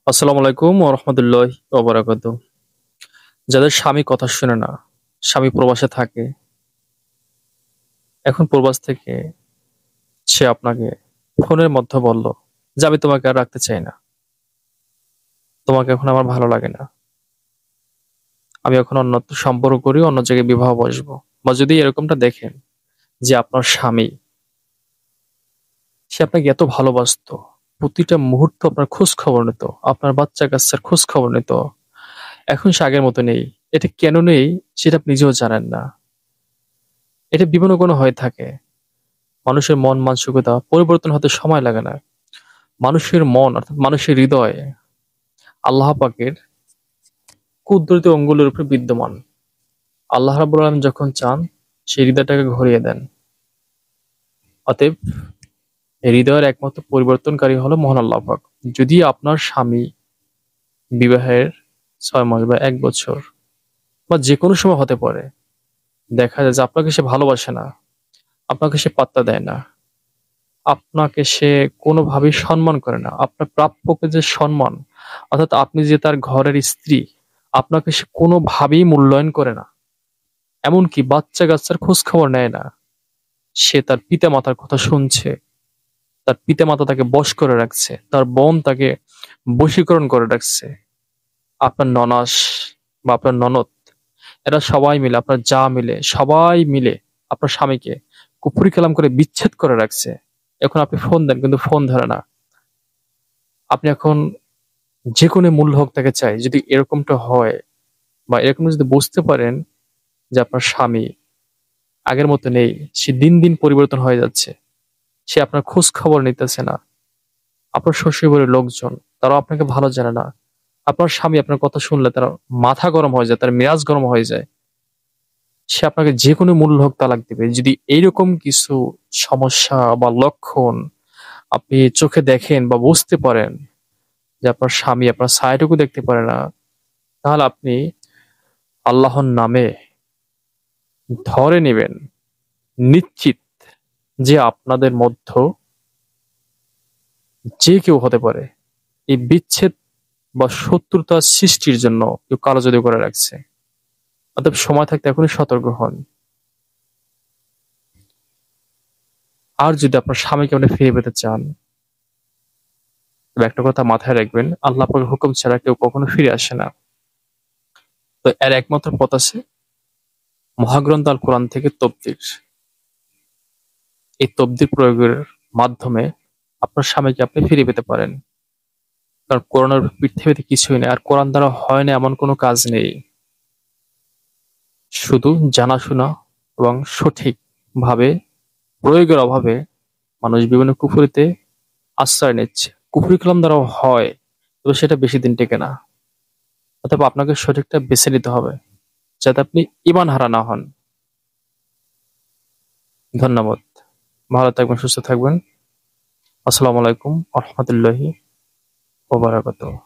আসসালামু আলাইকুম ওয়া রাহমাতুল্লাহি ওয়া বারাকাতুহু। যাদের স্বামী কথা শোনে না, স্বামী প্রবাসে থাকে, এখন প্রবাস থেকে সে আপনাকে ফোনের মধ্যে বলল যে, "আমি তোমাকে আর রাখতে চাই না। তোমাকে এখন আমার ভালো লাগে না। আমি এখন অন্যত্র সম্পর্ক করি, অন্য জায়গায় বিবাহ বসবো।" বা যদি এরকমটা দেখেন যে আপনার স্বামী, সে আপনাকে এত ভালোবাসতো, প্রতিটা মুহূর্ত আপনার খোঁজ খবর নিত, আপনার বাচ্চা-কাচ্চার খোঁজ খবর নিত। এখন সে আগের মতো নেই। এটা কেন নেই সেটা আপনি নিজেও জানেন না। এটা বিভিন্ন কারণে হয়ে থাকে। মানুষের মন মানসিকতা পরিবর্তন হতে সময় লাগে না। মানুষের মন অর্থাৎ মানুষের হৃদয় আল্লাহ পাকের কুদরতি অঙ্গুলের উপরে বিদ্যমান। আল্লাহ রাব্বুল আলামিন যখন চান সেই হৃদয়টাকে ঘুরিয়ে দেন। অতএব এই হৃদয়ের একমাত্র পরিবর্তনকারী হলো মহান আল্লাহ পাক। যদি আপনার স্বামী বিবাহের ৬ মাস বা ১ বছর বা যেকোনো সময় হতে পারে, দেখা যায় যে আপনাকে সে ভালোবাসে না, আপনাকে সে পাত্তা দেয় না, আপনাকে সে কোনোভাবেই সম্মান করে না। আপনার প্রাপ্যকে যে সম্মান, অর্থাৎ আপনি যে তার ঘরের স্ত্রী, আপনাকে সে কোনোভাবেই মূল্যায়ন করে না। এমনকি বাচ্চা-কাচ্চার খোঁজখবর নেয় না। সে তার পিতা-মাতার কথা শুনছে। তার পিতা-মাতা তাকে বশ করে রাখছে। তার বোন তাকে বশীকরণ করে রাখছে। আপনার ননাস বা আপনার ননদ, এরা সবাই মিলে, আপনার জা মিলে, সবাই মিলে আপনার স্বামীকে কুফরি কালাম করে বিচ্ছেদ করে রাখছে। এখন আপনি ফোন দেন কিন্তু ফোন ধরে না। আপনি এখন যেকোনো মূল্য হোক তাকে চাই। যদি এরকমটা হয় বা এরকম যদি বুঝতে পারেন যে আপনার স্বামী আগের মতো নেই, সে দিন, দিন পরিবর্তন হয়ে যাচ্ছে। সে আপনার খোঁজ খবর নিতেছে না। আপনার শ্বশুরবাড়ির লোকজন তারাও আপনাকে ভালো জানে না। আপনার স্বামী আপনার কথা শুনলে তার মাথা গরম হয়ে যায়, তার মেজাজ গরম হয়ে যায়। সে আপনাকে যেকোনো মূল্য হোক তালাক দিবে। যদি এইরকম কিছু সমস্যা বা লক্ষণ আপনি চোখে দেখেন বা বুঝতে পারেন যে আপনার স্বামী আপনার ছায়াটুকু দেখতে পারে না, তাহলে আপনি আল্লাহর নামে ধরে নিবেন নিশ্চিত যে আপনাদের মধ্য যে কেউ হতে পারে এই বিচ্ছেদ বা শত্রুতা সৃষ্টির জন্য কেউ কালোজাদু করে রাখছে। অতএব সময় থাকতে এখনই সতর্ক হন। আর যদি আপনার স্বামীকে আপনি ফিরে পেতে চান, তবে একটা কথা মাথায় রাখবেন, আল্লাহ পাকের হুকুম ছাড়া কেউ কখনো ফিরে আসে না। তো এর একমাত্র পথ আছে মহাগ্রন্থ আল কোরআন থেকে তফসির। এই তফসির প্রয়োগের মাধ্যমে আপনার স্বামীকে আপনি ফিরে পেতে পারেন। কারণ কোরআনের পৃথিবীতে কিছুই নেই। আর কোরআন দ্বারা হয় না এমন কোনো কাজ নেই। শুধু জানাশোনা এবং সঠিকভাবে প্রয়োগের অভাবে মানুষ বিভিন্ন কুফরিতে আশ্রয় নিচ্ছে। কুফরি কালাম দ্বারাও হয়, তবে সেটা বেশি দিন টেকে না। অতএব আপনাকে সঠিকটা বেছে নিতে হবে, যাতে আপনি ঈমান হারা না হন। ধন্যবাদ। ভালো থাকবেন, সুস্থ থাকবেন। আসসালামু আলাইকুম ওয়া রাহমাতুল্লাহি ওয়া বারাকাতুহু।